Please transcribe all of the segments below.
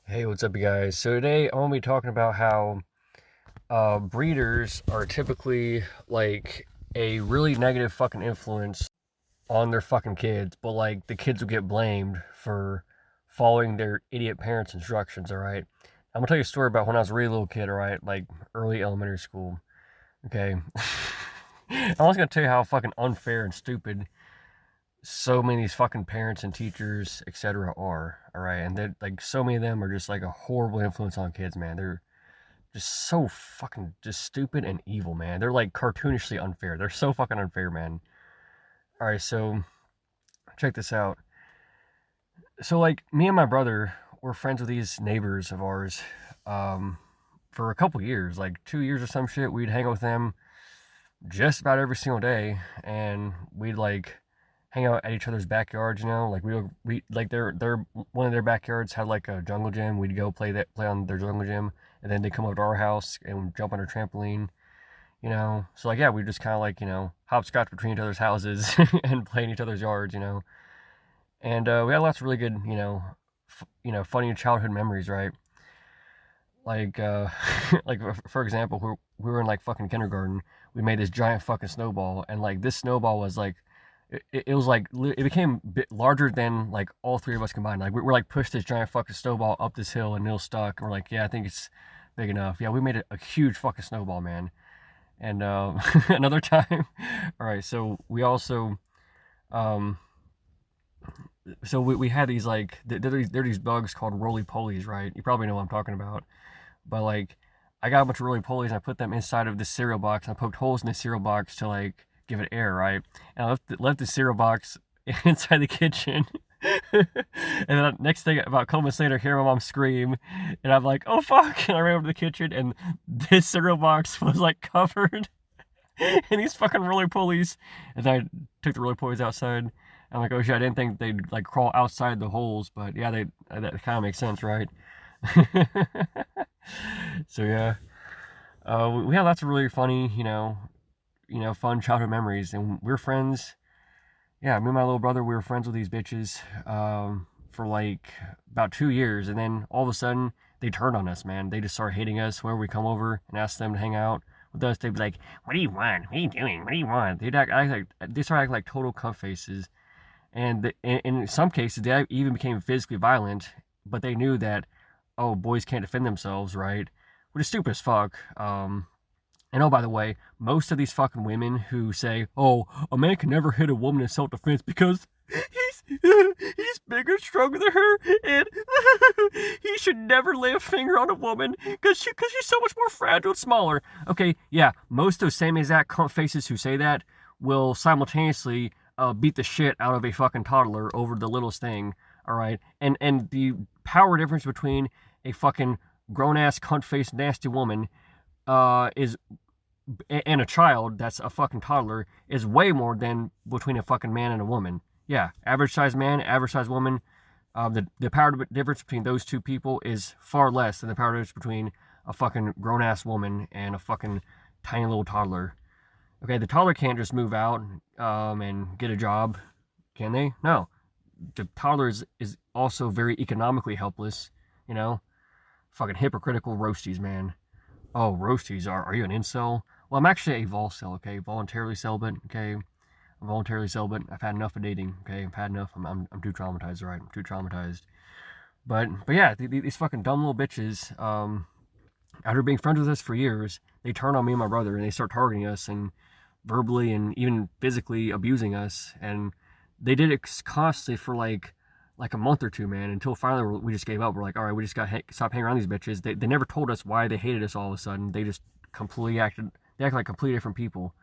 Hey, what's up, you guys? So today I'm gonna be talking about how breeders are typically like a really negative fucking influence on their fucking kids, but like the kids will get blamed for following their idiot parents' instructions. All right, I'm gonna tell you a story about when I was a really little kid. All right, like early elementary school. Okay, I'm also gonna tell you how fucking unfair and stupid so many of these fucking parents and teachers, etc., are. All right, and they're like so many of them are just like a horrible influence on kids, man. They're just so fucking just stupid and evil, man. They're like cartoonishly unfair. They're so fucking unfair, man. All right, so check this out. So like me and my brother were friends with these neighbors of ours um, for a couple years, like 2 years or some shit. We'd hang out with them just about every single day, and we'd like hang out at each other's backyards. Like we like their one of their backyards had like a jungle gym. We'd go play on their jungle gym, and then they come up to our house and jump on our trampoline. So like yeah, we just kind of like hopscotch between each other's houses and play in each other's yards. And we had lots of really good funny childhood memories, right? Like like for example, we were in like fucking kindergarten. We made this giant fucking snowball, and like this snowball was like it was like it became a bit larger than like all three of us combined. Like we're like pushed this giant fucking snowball up this hill, and it was stuck. And we're like, yeah, I think it's big enough. Yeah, we made a huge fucking snowball, man. And another time, all right. So we also um we had these like they're these bugs called roly polies, right? You probably know what I'm talking about. But like, I got a bunch of roly polies and I put them inside of this cereal box and I poked holes in the cereal box to like give it air, right? And I left the cereal box inside the kitchen. And then the next thing, about a couple minutes later, I hear my mom scream, and I'm like, "Oh fuck!" And I ran over to the kitchen, and this cereal box was like covered in these fucking roly polies. And then I took the roly polies outside. I'm like, "Oh shit!" I didn't think they'd like crawl outside the holes, but yeah, that kind of makes sense, right? So yeah, we had lots of really funny, fun childhood memories, and we are friends. Yeah, me and my little brother, we were friends with these bitches for like about 2 years, and then all of a sudden they turned on us, man. They just started hating us whenever we come over and ask them to hang out with us. They'd be like, "What do you want? What are you doing? What do you want?" Act like they started acting like total cunt faces, and in some cases they even became physically violent. But they knew that, oh, boys can't defend themselves, right? Which is stupid as fuck. And oh, by the way, most of these fucking women who say, "Oh, a man can never hit a woman in self-defense because he's bigger, stronger than her, and he should never lay a finger on a woman because she's so much more fragile and smaller." Okay, yeah, most of those same exact cunt faces who say that will simultaneously beat the shit out of a fucking toddler over the littlest thing. All right, and the power difference between a fucking grown ass cunt faced nasty woman is and a child that's a fucking toddler is way more than between a fucking man and a woman. Yeah, average sized man, average sized woman. The power difference between those two people is far less than the power difference between a fucking grown ass woman and a fucking tiny little toddler. Okay, the toddler can't just move out and get a job, can they? No. The toddler is also very economically helpless, you know? Fucking hypocritical roasties, man. Oh, roasties, are you an incel? Well, I'm actually a volcel, okay? Voluntarily celibate, okay? I'm voluntarily celibate. I've had enough of dating, okay? I've had enough. I'm too traumatized, all right? I'm too traumatized. But yeah, these fucking dumb little bitches, after being friends with us for years, they turn on me and my brother and they start targeting us and verbally and even physically abusing us. And they did it constantly for like a month or two, man, until finally we just gave up. We're like, all right, we just got to stop hanging around these bitches. They never told us why they hated us all of a sudden. They just they act like completely different people.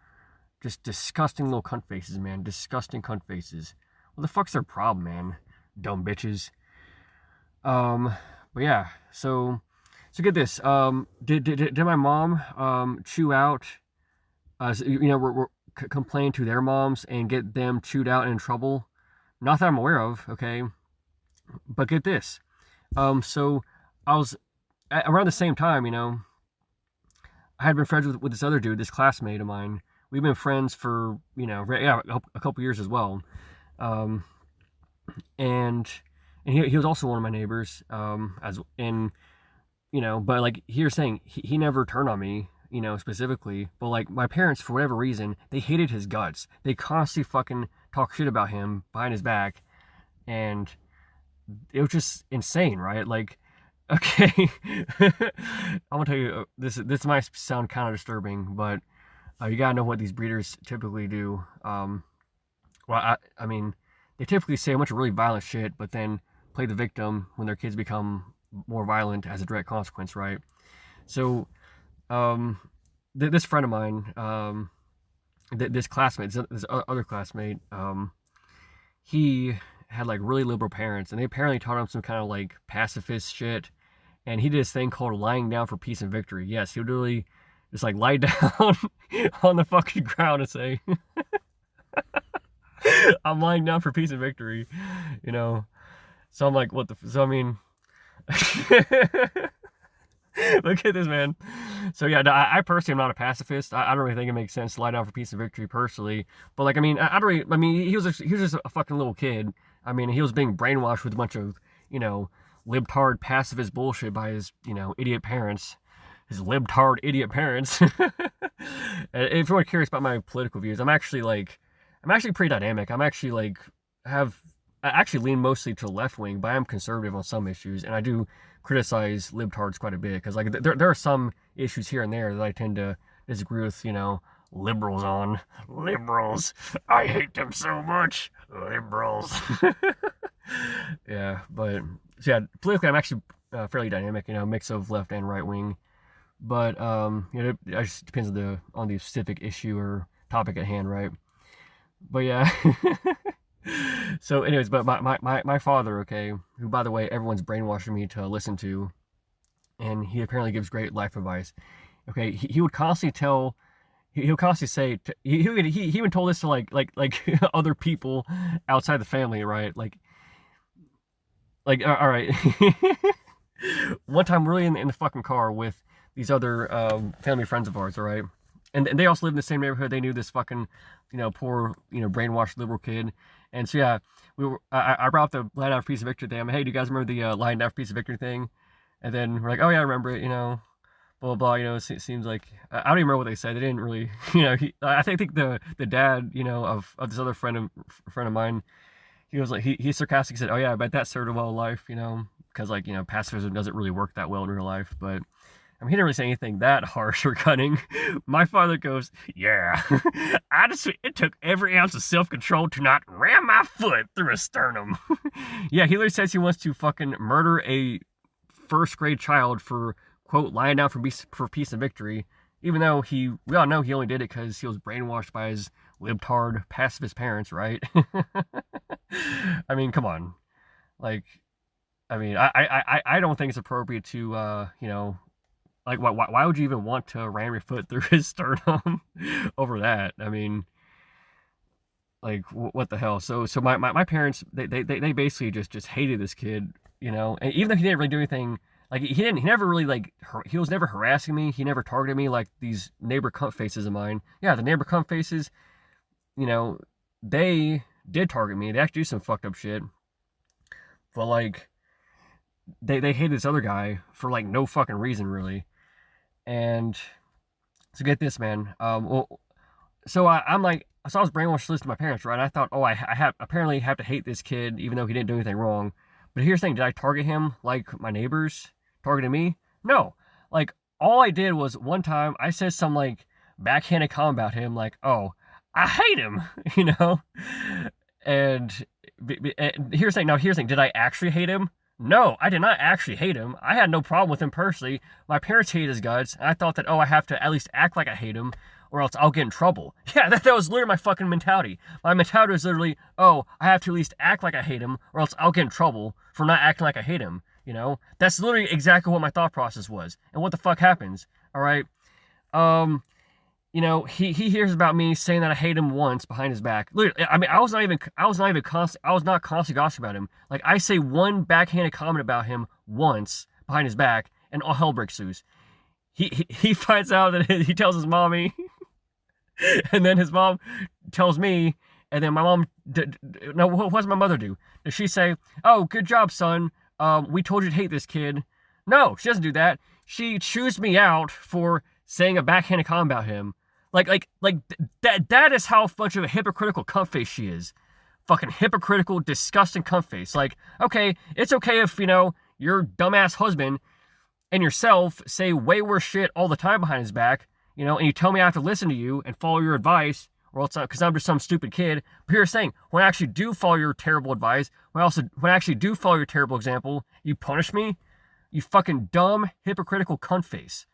Just disgusting little cunt faces, man. Disgusting cunt faces. What the fuck's their problem, man? Dumb bitches. Um, but yeah, so get this. Did my mom chew out? We're complain to their moms and get them chewed out and in trouble? Not that I'm aware of. Okay, but get this. So I was around the same time. I had been friends with this other dude, this classmate of mine. We've been friends for yeah, a couple years as well. Um, and and he was also one of my neighbors. As in, but like you're saying, he never turned on me, specifically. But like my parents, for whatever reason, they hated his guts. They constantly fucking talk shit about him behind his back, and it was just insane, right? Like, okay, I'm gonna tell you, this might sound kind of disturbing, but you gotta know what these breeders typically do. Well, I mean, they typically say a bunch of really violent shit, but then play the victim when their kids become more violent as a direct consequence, right? So, um, this friend of mine, this classmate, this other classmate, he had like really liberal parents, and they apparently taught him some kind of like pacifist shit. And he did this thing called lying down for peace and victory. Yes, he would really just like lie down on the fucking ground and say, "I'm lying down for peace and victory," you know. So I'm like, what the? So I mean, look at this, man. So yeah, I personally am not a pacifist. I don't really think it makes sense to lie down for peace and victory personally. But like, I mean, I don't really. I mean, he was just a fucking little kid. I mean, he was being brainwashed with a bunch of libtard pacifist bullshit by his idiot parents, his libtard idiot parents. If you're curious about my political views, I'm actually pretty dynamic. I'm actually like I actually lean mostly to the left wing, but I'm conservative on some issues, and I do criticize libtards quite a bit because like there are some issues here and there that I tend to disagree with liberals on. Liberals, I hate them so much. Liberals. Yeah, but so yeah, politically I'm actually fairly dynamic, mix of left and right wing. But it just depends on the specific issue or topic at hand, right? But yeah. So anyways, but my father, okay, who by the way everyone's brainwashing me to listen to, and he apparently gives great life advice. Okay, he would constantly tell, he would constantly say, he even told this to like other people outside the family, right? Like all right. One time, really in the fucking car with these other family friends of ours, all right, and they also lived in the same neighborhood. They knew this fucking poor brainwashed liberal kid. And so yeah, I brought up the line down for peace of victory thing. I'm like, hey, do you guys remember the line down for peace of victory thing? And then we're like, oh yeah, I remember it. Blah blah blah. It seems like I don't even remember what they said. They didn't really, I think the dad, of this other friend of mine, he was like he sarcastically said, oh yeah, I bet that served him well in life, because like pacifism doesn't really work that well in real life. But I mean, he didn't really say anything that harsh or cutting. My father goes, yeah, it took every ounce of self-control to not ram my foot through a sternum. Yeah, he literally says he wants to fucking murder a first grade child for, quote, lying down for peace and victory, even though we all know he only did it because he was brainwashed by his libtard pacifist parents, right? I mean, come on. Like, I mean, I don't think it's appropriate to, like, why would you even want to ram your foot through his sternum over that? I mean, like, what the hell? So my parents, they basically just hated this kid, and even though he didn't really do anything, like, he never really, like, he was never harassing me. He never targeted me like these neighbor cunt faces of mine. Yeah, the neighbor cunt faces, they did target me. They actually do some fucked up shit. But, like, they hated this other guy for, like, no fucking reason, really. And so get this, man. So I was brainwashed to listen to my parents, right? I thought, oh, I apparently have to hate this kid even though he didn't do anything wrong. But here's the thing: did I target him like my neighbors targeted me? No. Like, all I did was one time I said some like backhanded comment about him, like, oh, I hate him, And here's the thing: did I actually hate him? No, I did not actually hate him. I had no problem with him personally. My parents hated his guts, and I thought that, oh, I have to at least act like I hate him, or else I'll get in trouble. Yeah, that was literally my fucking mentality. My mentality was literally, oh, I have to at least act like I hate him, or else I'll get in trouble for not acting like I hate him. That's literally exactly what my thought process was. And what the fuck happens? All right. He hears about me saying that I hate him once behind his back. Literally, I mean, I was not constantly gossiping about him. Like, I say one backhanded comment about him once behind his back, and all hell breaks loose. He finds out that he tells his mommy, and then his mom tells me, And then my mom, no, what does my mother do? Does she say, "Oh, good job, son. We told you to hate this kid"? No, she doesn't do that. She chews me out for saying a backhanded comment about him. That is how much of a hypocritical cunt face she is. Fucking hypocritical, disgusting cunt face. Like, okay, it's okay if, your dumbass husband and yourself say way worse shit all the time behind his back, and you tell me I have to listen to you and follow your advice, or else because I'm just some stupid kid. But here's the thing: when I actually do follow your terrible advice, when I actually do follow your terrible example, you punish me. You fucking dumb, hypocritical cunt face.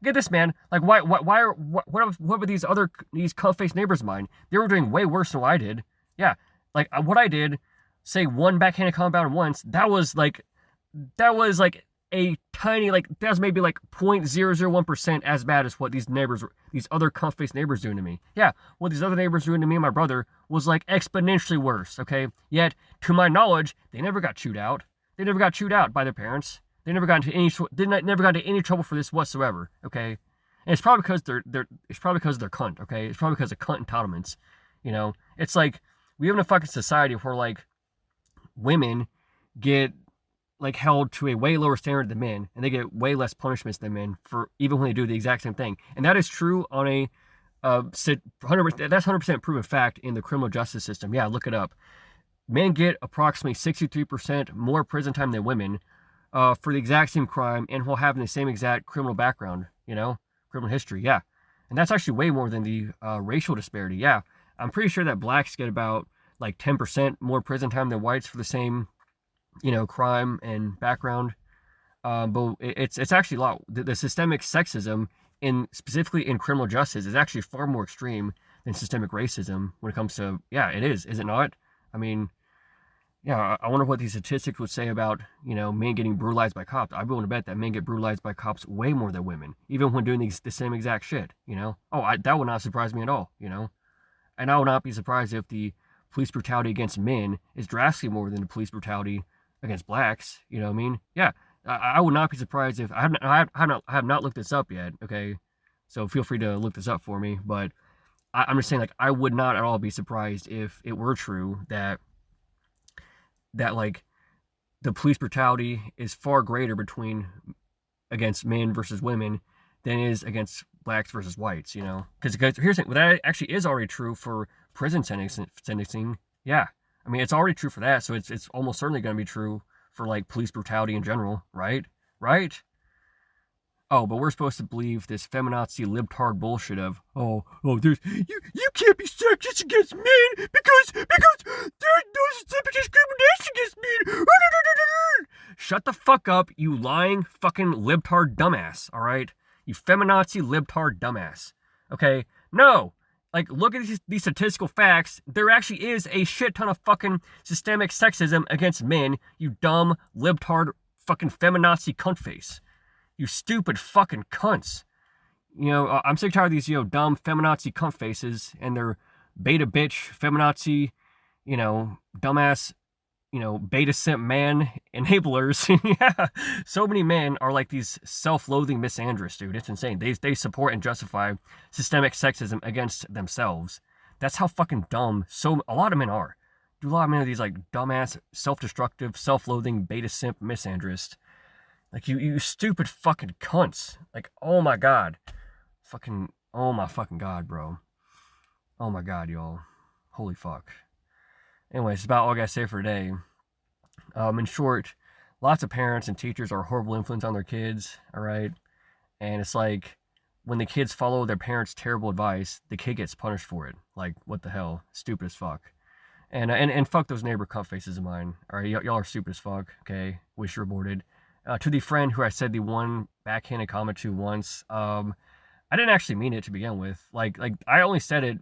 Get this, man. Like, what were these cunt face neighbors of mine? They were doing way worse than what I did. Yeah, like what I did, say one backhanded comment about him once. That was like a tiny, that was maybe like 0.001% as bad as what these other cunt face neighbors doing to me. Yeah, what these other neighbors doing to me and my brother was like exponentially worse. Okay, yet to my knowledge, they never got chewed out. They never got chewed out by their parents. They never got into any trouble for this whatsoever. Okay, and it's probably because they're cunt. Okay, it's probably because of cunt entitlements. It's like we live in a fucking society where like women get like held to a way lower standard than men, and they get way less punishments than men for even when they do the exact same thing. And that is true on a 100%. That's 100% proven fact in the criminal justice system. Yeah, look it up. Men get approximately 63% more prison time than women for the exact same crime, and while having the same exact criminal background, criminal history. Yeah, and that's actually way more than the racial disparity. Yeah, I'm pretty sure that blacks get about like 10% more prison time than whites for the same, crime and background. But it's actually a lot. The systemic sexism specifically in criminal justice is actually far more extreme than systemic racism when it comes to, yeah, it is it not? I mean, yeah, I wonder what these statistics would say about, men getting brutalized by cops. I'd be willing to bet that men get brutalized by cops way more than women, even when doing the same exact shit, that would not surprise me at all, And I would not be surprised if the police brutality against men is drastically more than the police brutality against blacks, you know what I mean? Yeah, I would not be surprised if, I have not looked this up yet, okay? So feel free to look this up for me, but I'm just saying, like, I would not at all be surprised if it were true that like the police brutality is far greater against men versus women than it is against blacks versus whites, because here's the thing, that actually is already true for prison sentencing. Yeah, I mean, it's already true for that, so it's almost certainly going to be true for like police brutality in general, right? Oh, but we're supposed to believe this feminazi libtard bullshit of, there's you can't be sexist against men because there's no systemic discrimination against men. Shut the fuck up, you lying fucking libtard dumbass, alright? You feminazi libtard dumbass. Okay? No! Like, look at these statistical facts. There actually is a shit ton of fucking systemic sexism against men, you dumb libtard fucking feminazi cunt face. You stupid fucking cunts. I'm sick and tired of these, dumb feminazi cunt faces and their beta bitch, feminazi, dumbass, beta simp man enablers. Yeah. So many men are like these self-loathing misandrists, dude. It's insane. They support and justify systemic sexism against themselves. That's how fucking dumb a lot of men are. A lot of men are these like dumbass, self-destructive, self-loathing beta simp misandrists. Like, you stupid fucking cunts. Like, oh my god. Oh my fucking god, bro. Oh my god, y'all. Holy fuck. Anyways, it's about all I gotta say for today. In short, lots of parents and teachers are a horrible influence on their kids, alright? And it's like, when the kids follow their parents' terrible advice, the kid gets punished for it. Like, what the hell? Stupid as fuck. And fuck those neighbor cunt faces of mine. Alright, y'all are stupid as fuck, okay? Wish you were aborted. To the friend who I said the one backhanded comment to once, I didn't actually mean it to begin with. Like I only said it,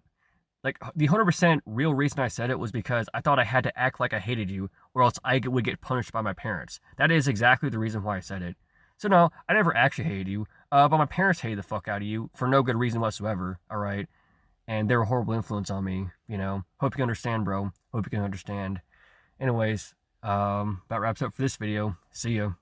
like the 100% real reason I said it was because I thought I had to act like I hated you, or else I would get punished by my parents. That is exactly the reason why I said it. So no, I never actually hated you, but my parents hated the fuck out of you for no good reason whatsoever, alright? And they were a horrible influence on me, Hope you can understand, bro. Hope you can understand. Anyways, that wraps up for this video. See ya.